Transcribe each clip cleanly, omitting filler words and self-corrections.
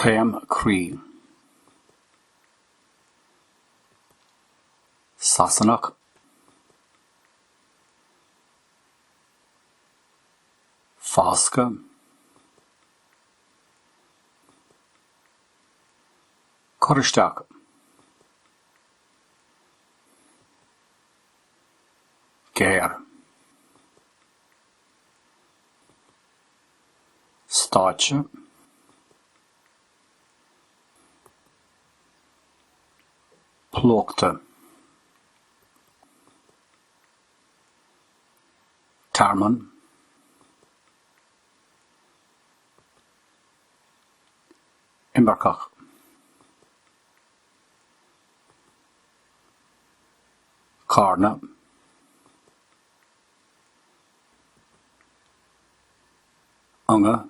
Clem Cree Sassenach Fosca Corristeach Gair Stáitse Plógta Tarman Imbercach Carna Unga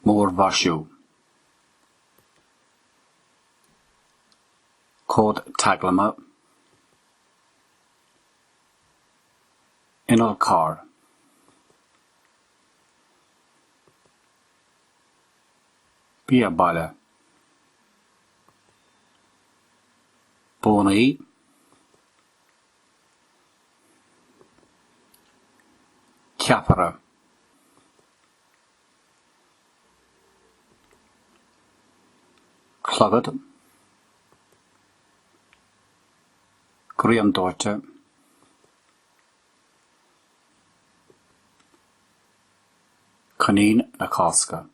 Mór Vashu Cód Taglama Inal Car Bia Bala Bonai Capara Clogad Graham Dorte Canine na Casca